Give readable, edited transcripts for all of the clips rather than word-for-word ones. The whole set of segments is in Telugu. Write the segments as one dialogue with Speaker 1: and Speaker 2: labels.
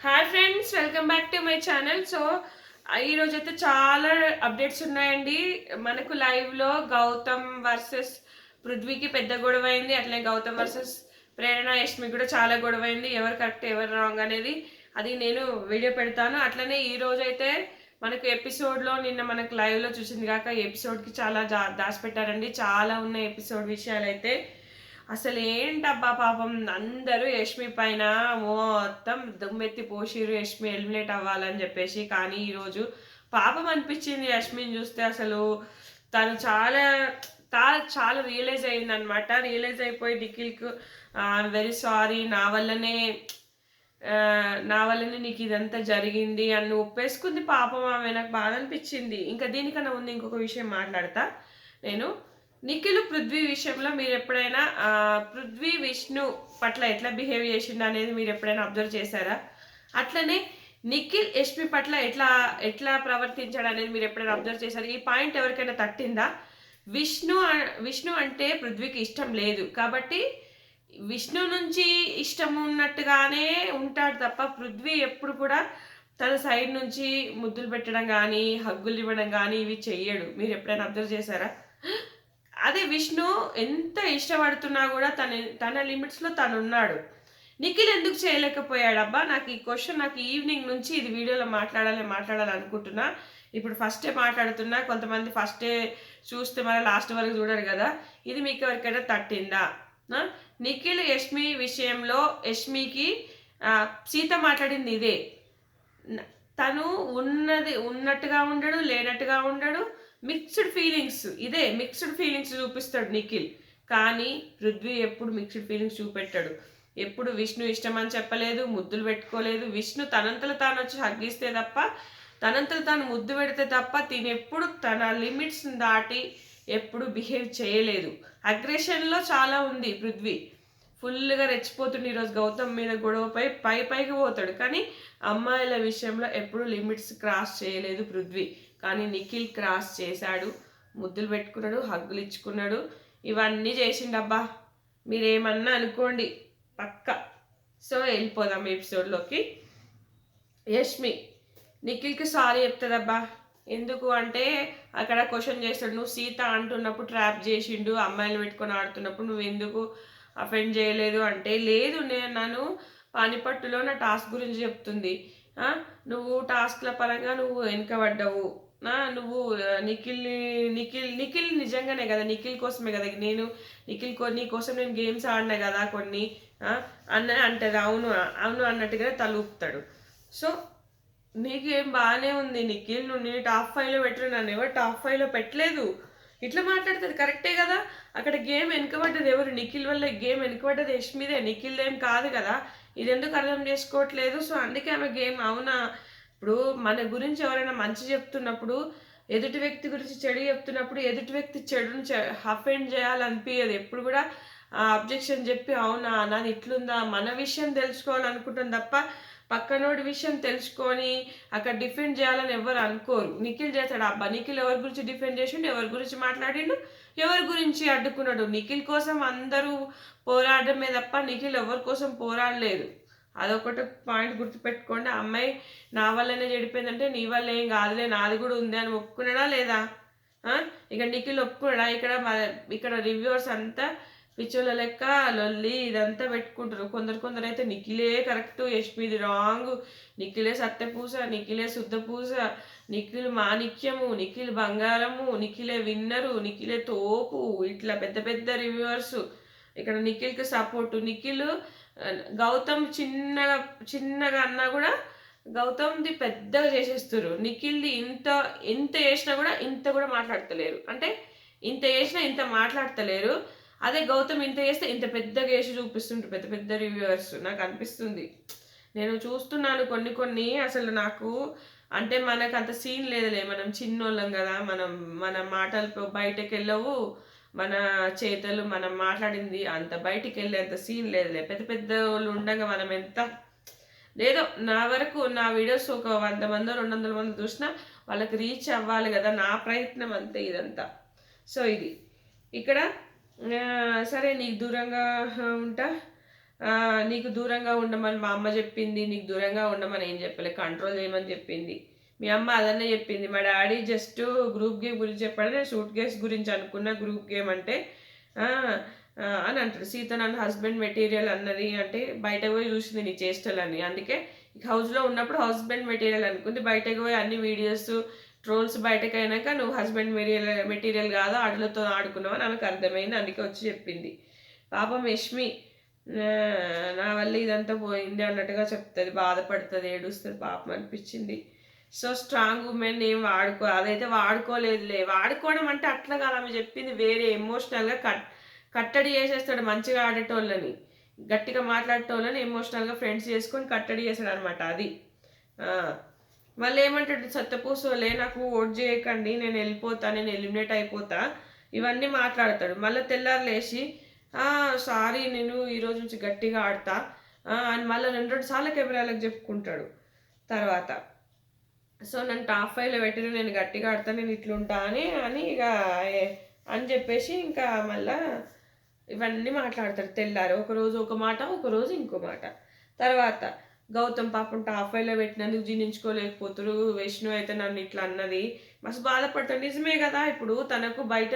Speaker 1: Hi friends, welcome back to my channel. So ఈ రోజు అయితే చాలా అప్డేట్స్ ఉన్నాయండి. మనకు లైవ్ లో గౌతమ్ వర్సెస్ పృథ్వీకి పెద్ద గొడవ అయింది. అట్లనే గౌతమ్ వర్సెస్ ప్రేరణ యష్మి కూడా చాలా గొడవ అయింది. ఎవరు కరెక్ట్ ఎవరు రాంగ్ అనేది అది నేను వీడియో పెడతాను. అట్లనే ఈ రోజు అయితే మనకు ఎపిసోడ్ లో నిన్న మనకు లైవ్ లో చూసింది కాక ఎపిసోడ్ కి చాలా దాచిపెట్టారండి. చాలా ఉన్న ఎపిసోడ్ విషయాలు అయితే అసలు ఏంటబ్బా పాపం అందరూ యష్మి పైన మొత్తం దుమ్మెత్తి పోసిరు యష్మి ఎలిమినేట్ అవ్వాలని చెప్పేసి. కానీ ఈరోజు పాపం అనిపించింది యష్మిని చూస్తే. అసలు తను చాలా చాలా రియలైజ్ అయింది అనమాట. రియలైజ్ అయిపోయి నిఖిల్కు వెరీ సారీ, నా వల్లనే నీకు ఇదంతా జరిగింది అని ఒప్పేసుకుంది పాపం ఆమె. నాకు బాధ అనిపించింది. ఇంకా దీనికన్నా ముందు ఇంకొక విషయం మాట్లాడతా నేను. నిఖిల్ పృథ్వీ విషయంలో మీరు ఎప్పుడైనా పృథ్వీ విష్ణు పట్ల ఎట్లా బిహేవ్ చేసిండు అనేది మీరు ఎప్పుడైనా అబ్జర్వ్ చేశారా? అట్లనే నిఖిల్ యష్మి పట్ల ఎట్లా ఎట్లా ప్రవర్తించాడు అనేది మీరు ఎప్పుడైనా అబ్జర్వ్ చేశారు? ఈ పాయింట్ ఎవరికైనా తట్టిందా? విష్ణు అంటే పృథ్వీకి ఇష్టం లేదు కాబట్టి విష్ణు నుంచి ఇష్టం ఉన్నట్టుగానే ఉంటాడు తప్ప పృథ్వీ ఎప్పుడు కూడా తన సైడ్ నుంచి ముద్దులు పెట్టడం కానీ హగ్గులు ఇవ్వడం కానీ ఇవి చెయ్యడు. మీరు ఎప్పుడైనా అబ్జర్వ్ చేశారా? అదే విష్ణు ఎంత ఇష్టపడుతున్నా కూడా తన లిమిట్స్లో తను ఉన్నాడు. నిఖిల్ ఎందుకు చేయలేకపోయాడబ్బా? నాకు ఈ క్వశ్చన్ నాకు ఈవినింగ్ నుంచి ఇది వీడియోలో మాట్లాడాలి అనుకుంటున్నా. ఇప్పుడు ఫస్టే మాట్లాడుతున్నా. కొంతమంది ఫస్టే చూస్తే మరి లాస్ట్ వరకు చూడరు కదా. ఇది మీకు ఎవరికైనా తట్టిందా? నిఖిల్ యష్మి విషయంలో యష్మికి సీత మాట్లాడింది ఇదే. తను ఉన్నట్టుగా ఉండడు, లేనట్టుగా ఉండడు. మిక్స్డ్ ఫీలింగ్స్, ఇదే మిక్స్డ్ ఫీలింగ్స్ చూపిస్తాడు నిఖిల్. కానీ పృథ్వీ ఎప్పుడు మిక్స్డ్ ఫీలింగ్స్ చూపెట్టాడు. ఎప్పుడు విష్ణు ఇష్టం అని చెప్పలేదు, ముద్దులు పెట్టుకోలేదు. విష్ణు తనంతలో తాను వచ్చి హగ్గిస్తే తప్ప, తనంతలో తాను ముద్దు పెడితే తప్ప తినెప్పుడు తన లిమిట్స్ దాటి ఎప్పుడు బిహేవ్ చేయలేదు. అగ్రెషన్లో చాలా ఉంది పృథ్వీ. ఫుల్గా రెచ్చిపోతుండే ఈరోజు గౌతమ్ మీద గొడవపై పైకి పోతాడు. కానీ అమ్మాయిల విషయంలో ఎప్పుడు లిమిట్స్ క్రాస్ చేయలేదు పృథ్వీ. కానీ నిఖిల్ క్రాస్ చేశాడు. ముద్దులు పెట్టుకున్నాడు, హగ్గులు ఇచ్చుకున్నాడు, ఇవన్నీ చేసిండబ్బా. మీరేమన్నా అనుకోండి పక్క. సో వెళ్ళిపోదాం ఎపిసోడ్లోకి. యష్మి నిఖిల్కి సారీ చెప్తుందబ్బా. ఎందుకు అంటే అక్కడ క్వశ్చన్ చేస్తాడు, నువ్వు సీత అంటున్నప్పుడు ట్రాప్ చేసిండు, అమ్మాయిలు పెట్టుకొని ఆడుతున్నప్పుడు నువ్వు ఎందుకు అఫెండ్ చేయలేదు అంటే, లేదు నన్ను పానిపట్టులో నా టాస్క్ గురించి చెప్తుంది. నువ్వు టాస్క్ల పరంగా నువ్వు వెనుకబడ్డావు. నువ్వు నిఖిల్ నిజంగానే కదా, నిఖిల్ కోసమే కదా నేను నీ కోసం నేను గేమ్స్ ఆడినా కదా కొన్ని అంటది. అవును అవును అన్నట్టుగా తలూపుతాడు. సో నీకేం బాగానే ఉంది నిఖిల్, నువ్వు నేను టాప్ 5లో పెట్టరు, నన్ను ఎవరు టాప్ 5లో పెట్టలేదు. ఇట్లా మాట్లాడుతుంది కరెక్టే కదా. అక్కడ గేమ్ వెనుకబడ్డది ఎవరు? నిఖిల్ వల్ల గేమ్ వెనుకబడ్డది యష్మిదే, నిఖిల్ ఏం కాదు కదా. ఇది ఎందుకు అర్థం చేసుకోవట్లేదు? సో అందుకే ఆమె గేమ్. అవునా, ఇప్పుడు మన గురించి ఎవరైనా మంచి చెప్తున్నప్పుడు, ఎదుటి వ్యక్తి గురించి చెడు చెప్తున్నప్పుడు ఎదుటి వ్యక్తి చెడుని అఫెండ్ చేయాలనిపించదు. ఎప్పుడు కూడా అబ్జెక్షన్ చెప్పి అవునా నాది ఇట్లుందా మన విషయం తెలుసుకోవాలనుకుంటాం తప్ప పక్కనోడి విషయం తెలుసుకొని అక్కడ డిఫెండ్ చేయాలని ఎవరు అనుకోరు. నిఖిల్ చేస్తాడు అబ్బా. నిఖిల్ ఎవరి గురించి డిఫెండ్ చేసిండు, ఎవరి గురించి మాట్లాడిండు, ఎవరి గురించి అడ్డుకున్నాడు? నిఖిల్ కోసం అందరూ పోరాడమే తప్ప నిఖిల్ ఎవరి కోసం పోరాడలేదు. అదొకటి పాయింట్ గుర్తుపెట్టుకోండి. అమ్మాయి నా వల్లనే చెడిపోయిందంటే నీ వల్ల ఏం కాదులే, నాది కూడా ఉంది అని ఒప్పుకున్నాడా లేదా? ఇక నిఖిల్ ఒప్పుకున్నాడా? ఇక్కడ రివ్యూవర్స్ అంతా పిచ్చోళ్ళ లెక్క లొల్లి ఇదంతా పెట్టుకుంటారు. కొందరు అయితే నిఖిలే కరెక్ట్, యష్మిది రాంగ్, నిఖిలే సత్యపూస, నిఖిలే శుద్ధపూస, నిఖిల్ మాణిక్యము, నిఖిల్ బంగారము, నిఖిలే విన్నరు, నిఖిలే తోపు, ఇట్లా పెద్ద పెద్ద రివ్యూవర్స్. ఇక్కడ నిఖిల్కి సపోర్టు. నిఖిల్ గౌతమ్ చిన్నగా అన్నా కూడా గౌతమ్ది పెద్దగా చేసేస్తారు. నిఖిల్ది ఇంత చేసినా కూడా ఇంత కూడా మాట్లాడతలేరు. అంటే ఇంత చేసినా ఇంత మాట్లాడతలేరు. అదే గౌతమ్ ఇంత చేస్తే ఇంత పెద్దగా వేసి చూపిస్తుంటారు పెద్ద పెద్ద రివ్యూవర్స్. నాకు అనిపిస్తుంది, నేను చూస్తున్నాను కొన్ని అసలు నాకు అంటే మనకు అంత సీన్ లేదులే, మనం చిన్నోళ్ళం కదా, మన మాటలు బయటకు వెళ్ళవు, మన చేతలు మనం మాట్లాడింది అంత బయటికి వెళ్ళేంత సీన్ లేదులే. పెద్ద పెద్ద వాళ్ళు ఉండగా మనం ఎంత లేదో, నా వరకు నా వీడియోస్ ఒక 100 మంది 200 మంది చూసినా వాళ్ళకి రీచ్ అవ్వాలి కదా, నా ప్రయత్నం అంతే ఇదంతా. సో ఇది ఇక్కడ సరే నీకు దూరంగా ఉంటా, నీకు దూరంగా ఉండమని మా అమ్మ చెప్పింది, నీకు దూరంగా ఉండమని ఏం చెప్పలే, కంట్రోల్ చేయమని చెప్పింది. మీ అమ్మ అదన్నే చెప్పింది. మా డాడీ జస్ట్ గ్రూప్ గేమ్ గురించి చెప్పాడు, నేను సూట్ కేస్ గురించి అనుకున్న గ్రూప్ గేమ్ అంటే అని అంటాడు. సీత నన్ను హస్బెండ్ మెటీరియల్ అన్నది అంటే బయటకు పోయి చూసింది నీ చేష్టలని, అందుకే హౌస్లో ఉన్నప్పుడు హస్బెండ్ మెటీరియల్ అనుకుంది, బయటకు పోయి అన్ని వీడియోస్ ట్రోల్స్ బయటకు అయినాక నువ్వు హస్బెండ్ మెటీరియల్ కాదు ఆడలతో ఆడుకున్నావు అని ఆమెకు అర్థమైంది, అందుకే వచ్చి చెప్పింది. పాపం యష్మి నా వల్ల ఇదంతా పోయింది అన్నట్టుగా చెప్తుంది, బాధపడుతుంది, ఏడుస్తుంది, పాపం అనిపించింది. సో స్ట్రాంగ్ ఉమెన్ ఏం అదైతే వాడుకోలేదులే. వాడుకోవడం అంటే అట్లా కాదు, ఆమె చెప్పింది వేరే, ఎమోషనల్గా కట్టడి చేసేస్తాడు మంచిగా ఆడేటోళ్ళని, గట్టిగా మాట్లాడేటోళ్ళని ఎమోషనల్గా ఫ్రెండ్స్ చేసుకొని కట్టడి చేస్తాడు అనమాట. అది మళ్ళీ ఏమంటాడు, సత్తపూసోలే నాకు ఓట్ చేయకండి, నేను వెళ్ళిపోతా, నేను ఎలిమినేట్ అయిపోతా, ఇవన్నీ మాట్లాడతాడు. మళ్ళీ తెల్లారు లేచి సారీ నేను ఈరోజు నుంచి గట్టిగా ఆడతా అని మళ్ళీ 2 సార్లు కెమెరాలకు చెప్పుకుంటాడు. తర్వాత సో నన్ను టాప్ 5లో పెట్టిన, నేను గట్టిగా ఆడతా, నేను ఇట్లుంటా అని ఇక అని చెప్పేసి ఇంకా మళ్ళా ఇవన్నీ మాట్లాడతాడు. తెల్లారు ఒకరోజు ఒక మాట, ఒకరోజు ఇంకో మాట. తర్వాత గౌతమ్ పాపం టాప్ 5లో పెట్టినందుకు జీర్ణించుకోలేకపోతారు, విష్ణు అయితే నన్ను ఇట్లా అన్నది మస్తు బాధపడతాడు. నిజమే కదా, ఇప్పుడు తనకు బయట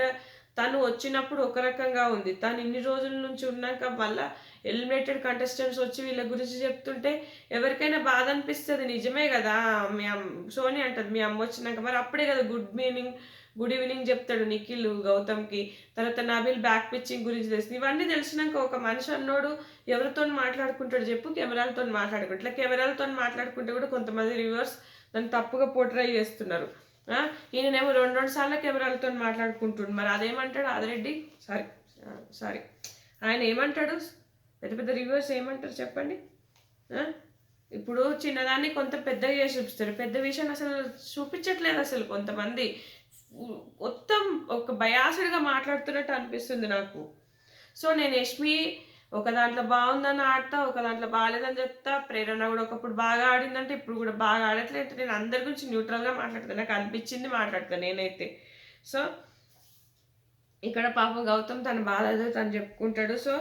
Speaker 1: తను వచ్చినప్పుడు ఒక రకంగా ఉంది, తను ఇన్ని రోజుల నుంచి ఉన్నాక మళ్ళీ ఎలిమినేటెడ్ కంటెస్టెంట్స్ వచ్చి వీళ్ళ గురించి చెప్తుంటే ఎవరికైనా బాధ అనిపిస్తుంది. నిజమే కదా, మీ సోని అంటది మీ అమ్మ వచ్చినాక, మరి అప్పుడే కదా గుడ్ ఈవినింగ్ చెప్తాడు నిఖిల్ గౌతమ్కి. తర్వాత నబిల్ బ్యాక్ పిచ్చింగ్ గురించి తెలిసింది. ఇవన్నీ తెలిసినాక ఒక మనిషి అన్నోడు ఎవరితో మాట్లాడుకుంటాడు చెప్పు, కెమెరాలతో మాట్లాడుకుంటాడు. ఇట్లా కెమెరాలతో మాట్లాడుకుంటే కూడా కొంతమంది రివ్యూవర్స్ దాన్ని తప్పుగా పోర్ట్రై చేస్తున్నారు. ఈయనేమో 2 సార్లు కెమెరాలతో మాట్లాడుకుంటుండు, మరి అదేమంటాడు ఆదిరెడ్డి, సారీ ఆయన ఏమంటాడు, పెద్ద పెద్ద రివ్యూవర్స్ ఏమంటారు చెప్పండి. ఇప్పుడు చిన్నదాన్ని కొంత పెద్దగా చేసి చూపిస్తారు, పెద్ద విషయం అసలు చూపించట్లేదు. అసలు కొంతమంది మొత్తం ఒక బయాసుడ్గా మాట్లాడుతున్నట్టు అనిపిస్తుంది నాకు. సో నేను యష్మి ఒక దాంట్లో బాగుందని ఆడతా, ఒక దాంట్లో బాగాలేదని చెప్తా. ప్రేరణ కూడా ఒకప్పుడు బాగా ఆడిందంటే ఇప్పుడు కూడా బాగా ఆడట్లేదు. నేను అందరి గురించి న్యూట్రల్గా మాట్లాడతాను, నాకు అనిపించింది మాట్లాడతాను నేనైతే. సో ఇక్కడ పాపం గౌతమ్ తన బాధ తను చెప్పుకుంటాడు. సో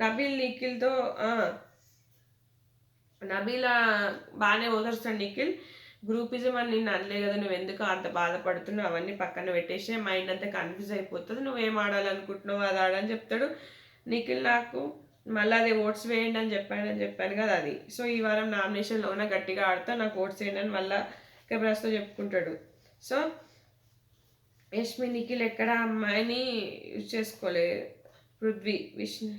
Speaker 1: నబీల్ నిఖిల్తో నబీలా బాగానే ఓదరుస్తాడు నిఖిల్. గ్రూపిజం అని నేను అనలే కదా, నువ్వు ఎందుకు అంత బాధపడుతున్నావు, అవన్నీ పక్కన పెట్టేసి మైండ్ అంతా కన్ఫ్యూజ్ అయిపోతుంది, నువ్వేం ఆడాలనుకుంటున్నావు అది ఆడని చెప్తాడు. నిఖిల్ నాకు మళ్ళీ అదే ఓట్స్ వేయండి అని చెప్పాను కదా అది. సో ఈ వారం నామినేషన్లో ఉన్న గట్టిగా ఆడతా, నాకు ఓట్స్ వేయండి అని మళ్ళీ కెమెరాస్తో చెప్పుకుంటాడు. సో యష్మి నిఖిల్ ఎక్కడ అమ్మాయిని యూజ్ చేసుకోలే, పృథ్వీ విష్ణు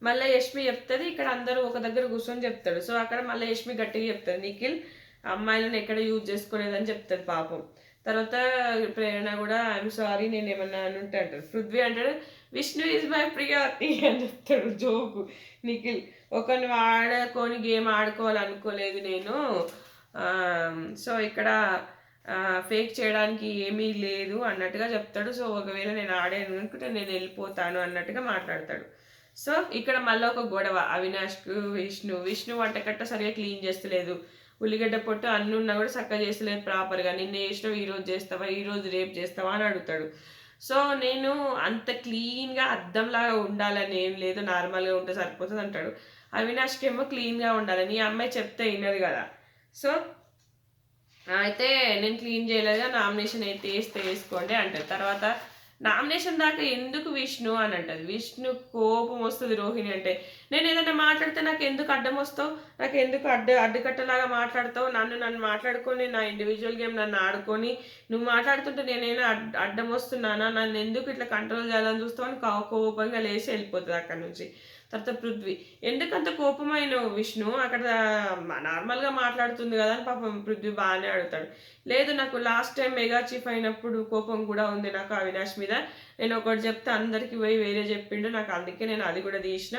Speaker 1: మళ్ళీ యష్మి చెప్తుంది, ఇక్కడ అందరూ ఒక దగ్గర కూర్చొని చెప్తాడు. సో అక్కడ మళ్ళీ యష్మి గట్టిగా చెప్తుంది, నిఖిల్ అమ్మాయిలను ఎక్కడ యూజ్ చేసుకోలేదని చెప్తుంది పాపం. తర్వాత ప్రేరణ కూడా ఐఎమ్ సారీ నేను ఏమన్నా అని ఉంటే అంటారు. పృథ్వీ అంటాడు విష్ణు ఈజ్ మై ప్రియారిటీ అని చెప్తాడు జోకు. నిఖిల్ ఒకరిని ఆడుకొని గేమ్ ఆడుకోవాలనుకోలేదు నేను, సో ఇక్కడ ఫేక్ చేయడానికి ఏమీ లేదు అన్నట్టుగా చెప్తాడు. సో ఒకవేళ నేను ఆడాను అనుకుంటే నేను వెళ్ళిపోతాను అన్నట్టుగా మాట్లాడతాడు. సో ఇక్కడ మళ్ళీ ఒక గొడవ, అవినాష్కు విష్ణు వంటకట్ట సరిగా క్లీన్ చేస్తలేదు, ఉల్లిగడ్డ పొట్టు అన్నీ ఉన్నా కూడా చక్కగా చేస్తలేదు ప్రాపర్గా, నిన్న వేసినావు ఈరోజు చేస్తావా, ఈరోజు రేపు చేస్తావా అని అడుగుతాడు. సో నేను అంత క్లీన్గా అద్దంలాగా ఉండాలని ఏం లేదు, నార్మల్గా ఉంటే సరిపోతుంది అంటాడు. అవినాష్కి ఏమో క్లీన్గా ఉండాలని, ఈ అమ్మాయి చెప్తే విన్నది కదా. సో అయితే నేను క్లీన్ చేయలేదుగా, నామినేషన్ అయితే వేసుకోండి అంటారు. తర్వాత నామినేషన్ దాకా ఎందుకు విష్ణు అని అంటది. విష్ణు కోపం వస్తుంది రోహిణి అంటే, నేను ఏదైనా మాట్లాడితే నాకు ఎందుకు అడ్డం వస్తావు, నాకు ఎందుకు అడ్డుకట్టలాగా మాట్లాడతావు, నన్ను మాట్లాడుకొని నా ఇండివిజువల్ గేమ్ నన్ను ఆడుకొని నువ్వు మాట్లాడుతుంటే నేనైనా అడ్డం వస్తున్నానా, నన్ను ఎందుకు ఇట్లా కంట్రోల్ చేయాలని చూస్తావు అని కోపంగా లేచి వెళ్ళిపోతుంది అక్కడ నుంచి. తర్వాత పృథ్వీ ఎందుకంత కోపమైన విష్ణు, అక్కడ నార్మల్గా మాట్లాడుతుంది కదా అని పాపం పృథ్వీ బాగానే అడుగుతాడు. లేదు నాకు లాస్ట్ టైం మెగా చీఫ్ అయినప్పుడు కోపం కూడా ఉంది నాకు అవినాష్ మీద, నేను ఒకటి చెప్తే అందరికి పోయి వేరే చెప్పిండు నాకు, అందుకే నేను అది కూడా తీసిన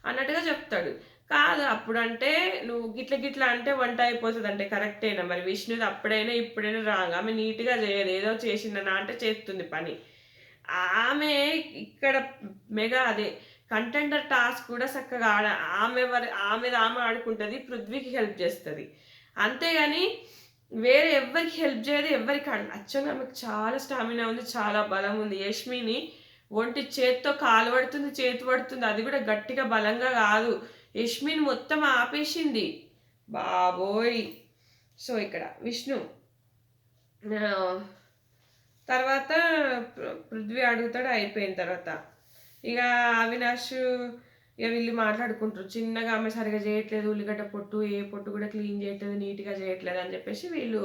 Speaker 1: అన్నట్టుగా చెప్తాడు. కాదు అప్పుడంటే నువ్వు గిట్ల అంటే వంట అయిపోతుంది అంటే కరెక్టేనా, మరి విష్ణుది అప్పుడైనా ఇప్పుడైనా రాంగ్, ఆమె నీట్గా చేయదు, ఏదో చేసిందనా అంటే చేస్తుంది పని. ఆమె ఇక్కడ మెగా అదే కంటెండర్ టాస్క్ కూడా చక్కగా ఆమె ఆడుకుంటుంది, పృథ్వీకి హెల్ప్ చేస్తుంది, అంతేగాని వేరే ఎవరికి హెల్ప్ చేయదు, ఎవరికి అచ్చంగా ఆమెకు చాలా స్టామినా ఉంది, చాలా బలం ఉంది. యష్మిని ఒంటి చేత్తో కాలు పడుతుంది, చేతి పడుతుంది, అది కూడా గట్టిగా బలంగా కాదు. యష్మిని మొత్తం ఆపేసింది బాబోయ్. సో ఇక్కడ విష్ణు తర్వాత పృథ్వీ అడుగుతాడు. అయిపోయిన తర్వాత ఇక అవినాష్ ఇక వీళ్ళు మాట్లాడుకుంటారు. చిన్నగా ఆమె సరిగా చేయట్లేదు, ఉల్లిగడ్డ పొట్టు ఏ పొట్టు కూడా క్లీన్ చేయట్లేదు, నీట్గా చేయట్లేదు అని చెప్పేసి వీళ్ళు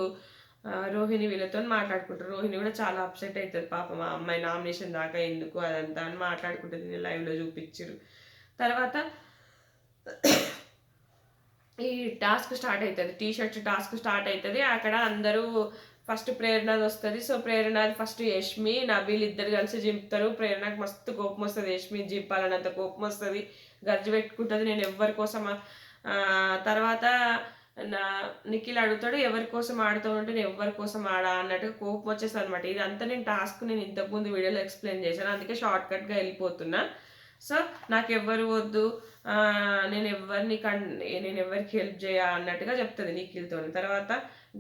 Speaker 1: రోహిణి వీళ్ళతో మాట్లాడుకుంటారు. రోహిణి కూడా చాలా అప్సెట్ అవుతుంది. పాపం ఆ అమ్మాయి నామినేషన్ దాకా ఎందుకు అదంతా అని మాట్లాడుకుంటుంది. నేను లైవ్లో చూపించారు. తర్వాత ఈ టాస్క్ స్టార్ట్ అవుతుంది, టీషర్ట్స్ టాస్క్ స్టార్ట్ అవుతుంది. అక్కడ అందరూ ఫస్ట్ ప్రేరణది వస్తుంది. సో ప్రేరణది ఫస్ట్ యష్మి నబీల్ ఇద్దరు కలిసి జింపుతారు. ప్రేరణకు మస్తు కోపం వస్తుంది, యష్మి జింపాలన్నంత కోపం వస్తుంది, గర్జి పెట్టుకుంటుంది. నేను ఎవరి కోసం తర్వాత నిఖిల్ అడుగుతాడు ఎవరి కోసం ఆడుతూ ఉంటే నేను ఎవరి కోసం ఆడా అన్నట్టుగా కోపం వచ్చేస్తుంది అనమాట. ఇదంతా నేను టాస్క్ నేను ఇంతకుముందు వీడియోలో ఎక్స్ప్లెయిన్ చేశాను, అందుకే షార్ట్ కట్గా వెళ్ళిపోతున్నా. సో నాకు ఎవ్వరు వద్దు, నేను ఎవరికి హెల్ప్ చేయ అన్నట్టుగా చెప్తుంది నిఖిల్తో. తర్వాత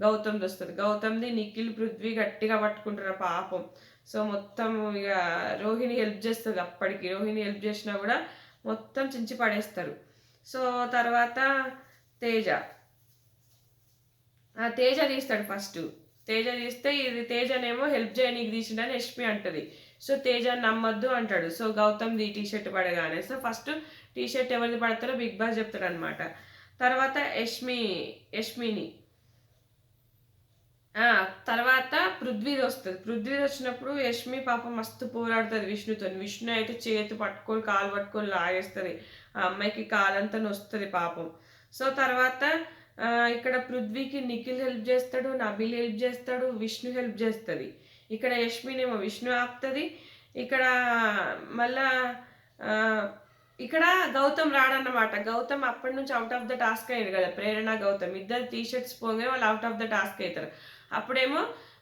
Speaker 1: గౌతమ్ది వస్తుంది. గౌతమ్ది నిఖిల్ పృథ్వీ గట్టిగా పట్టుకుంటారు పాపం. సో మొత్తం ఇక రోహిణి హెల్ప్ చేస్తుంది. అప్పటికి రోహిణి హెల్ప్ చేసినా కూడా మొత్తం చించి పడేస్తారు. సో తర్వాత తేజ తీస్తాడు ఫస్ట్. తేజ తీస్తే ఇది తేజనేమో హెల్ప్ చేయనీకి తీసిండని యష్మి అంటది. సో తేజ నమ్మద్దు అంటాడు. సో గౌతమ్ది టీషర్ట్ పడగానే సో ఫస్ట్ టీషర్ట్ ఎవరిది పడతారో బిగ్ బాస్ చెప్తాడు అనమాట. తర్వాత యష్మిని తర్వాత పృథ్వీది వస్తుంది. పృథ్వీది వచ్చినప్పుడు యష్మి పాపం మస్తు పోరాడుతుంది విష్ణుతో. విష్ణు అయితే చేతి పట్టుకొని కాలు పట్టుకొని లాగేస్తుంది. ఆ అమ్మాయికి కాలంతా నొస్తుంది పాపం. సో తర్వాత ఇక్కడ పృథ్వీకి నిఖిల్ హెల్ప్ చేస్తాడు, నబీల్ హెల్ప్ చేస్తాడు, విష్ణు హెల్ప్ చేస్తుంది. ఇక్కడ యష్మినేమో విష్ణు ఆపుతుంది. ఇక్కడ మళ్ళా ఇక్కడ గౌతమ్ రాడన్నమాట. గౌతమ్ అప్పటి నుంచి అవుట్ ఆఫ్ ద టాస్క్ అయ్యాడు కదా, ప్రేరణ గౌతమ్ ఇద్దరు టీషర్ట్స్ పోగానే వాళ్ళు అవుట్ ఆఫ్ ద టాస్క్ అవుతారు. అప్పుడేమో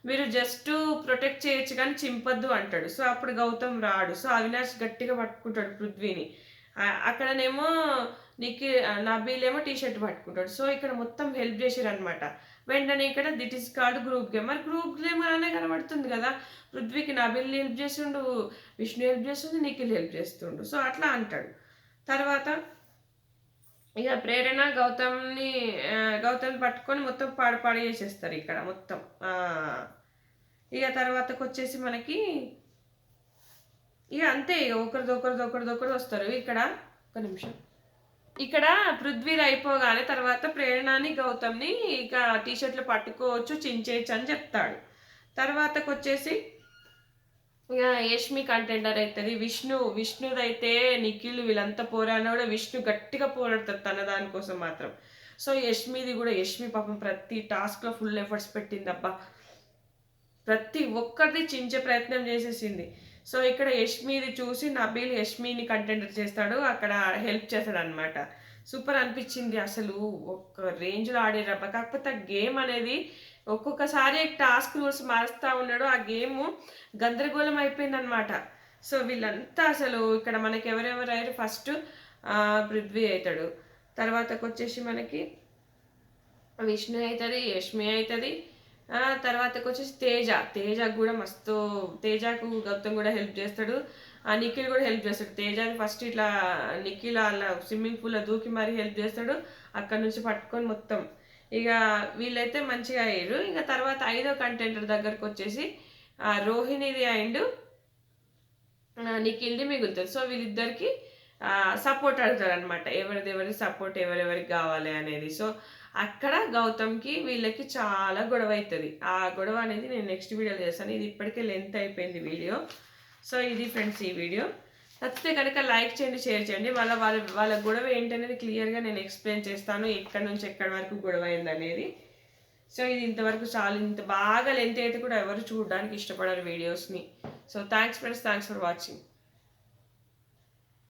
Speaker 1: మీరు జస్ట్ ప్రొటెక్ట్ చేయొచ్చు కానీ చింపద్దు అంటాడు. సో అప్పుడు గౌతమ్ రాడు. సో అవినాష్ గట్టిగా పట్టుకుంటాడు పృథ్వీని. అక్కడనేమో నబీల్ ఏమో టీషర్ట్ పట్టుకుంటాడు. సో ఇక్కడ మొత్తం హెల్ప్ చేశారు అనమాట. వెంటనే ఇక్కడ దిట్ ఈస్ కాల్డ్ గ్రూప్ గేమ్. మరి గ్రూప్ గేమ్ అనే కనబడుతుంది కదా, పృథ్వీకి నబీల్ హెల్ప్ చేస్తుండు, విష్ణు హెల్ప్ చేస్తుండు, నిఖిల్ హెల్ప్ చేస్తుండు. సో అట్లా అంటాడు. తర్వాత ఇక ప్రేరణ గౌతమ్ని పట్టుకొని మొత్తం పాడు చేసేస్తారు ఇక్కడ మొత్తం. ఇక తర్వాతకు వచ్చేసి మనకి ఇక అంతే, ఇక ఒకరిదొకరు వస్తారు. ఇక్కడ ఒక నిమిషం, ఇక్కడ పృథ్వీది అయిపోగానే తర్వాత ప్రేరణని గౌతమ్ని ఇక టీషర్ట్లు పట్టుకోవచ్చు, చించేయచ్చు అని చెప్తాడు. తర్వాతకు వచ్చేసి ఇక యష్మి కంటెండర్ అవుతుంది. విష్ణుదైతే నిఖిల్ వీళ్ళంతా పోరాడినా కూడా విష్ణు గట్టిగా పోరాడుతుంది తన దానికోసం మాత్రం. సో యష్మి పాపం ప్రతి టాస్క్లో ఫుల్ ఎఫర్ట్స్ పెట్టింది అబ్బా, ప్రతి ఒక్కరిది చించే ప్రయత్నం చేసేసింది. సో ఇక్కడ యష్మిది చూసి నబీల్ యష్మిని కంటెండర్ చేస్తాడు, అక్కడ హెల్ప్ చేస్తాడు అనమాట. సూపర్ అనిపించింది అసలు, ఒక రేంజ్లో ఆడారబ్బా. కాకపోతే ఆ గేమ్ అనేది ఒక్కొక్కసారి టాస్క్ రూల్స్ మారుస్తూ ఉన్నాడు, ఆ గేమ్ గందరగోళం అయిపోయింది అనమాట. సో వీళ్ళంతా అసలు ఇక్కడ మనకి ఎవరెవరు అయ్యారు, ఫస్ట్ పృథ్వీ అవుతాడు, తర్వాతకు వచ్చేసి మనకి విష్ణు అవుతుంది, యష్మి అవుతుంది, తర్వాతకు వచ్చేసి తేజకు కూడా మస్తు, తేజకు గౌతమ్ కూడా హెల్ప్ చేస్తాడు, నిఖిల్ కూడా హెల్ప్ చేస్తాడు. తేజని ఫస్ట్ ఇట్లా నిఖిల్ అలా స్విమ్మింగ్ పూల్లో దూకి మరీ హెల్ప్ చేస్తాడు, అక్కడ నుంచి పట్టుకొని మొత్తం. ఇక వీళ్ళైతే మంచిగా అయ్యారు. ఇక తర్వాత 5వ కంటెండర్ దగ్గరకు వచ్చేసి రోహిణిది అండ్ నిఖిల్ది మిగులుతుంది. సో వీళ్ళిద్దరికి సపోర్ట్ అడుగుతారు అనమాట, ఎవరి సపోర్ట్ ఎవరెవరికి కావాలి అనేది. సో అక్కడ గౌతమ్కి వీళ్ళకి చాలా గొడవ అవుతుంది. ఆ గొడవ అనేది నేను నెక్స్ట్ వీడియోలో చేస్తాను. ఇది ఇప్పటికే లెంత్ అయిపోయింది వీడియో. సో ఇది ఫ్రెండ్స్ ఈ వీడియో. నచ్చితే కనుక లైక్ చేయండి, షేర్ చేయండి. వాళ్ళ గొడవ ఏంటనేది క్లియర్గా నేను ఎక్స్ప్లెయిన్ చేస్తాను, ఎక్కడి నుంచి ఎక్కడి వరకు గొడవ అయింది అనేది. సో ఇది ఇంతవరకు చాలా, ఇంత బాగా లెంత్ అయితే కూడా ఎవరు చూడడానికి ఇష్టపడరు వీడియోస్ని. So thanks friends, thanks for watching.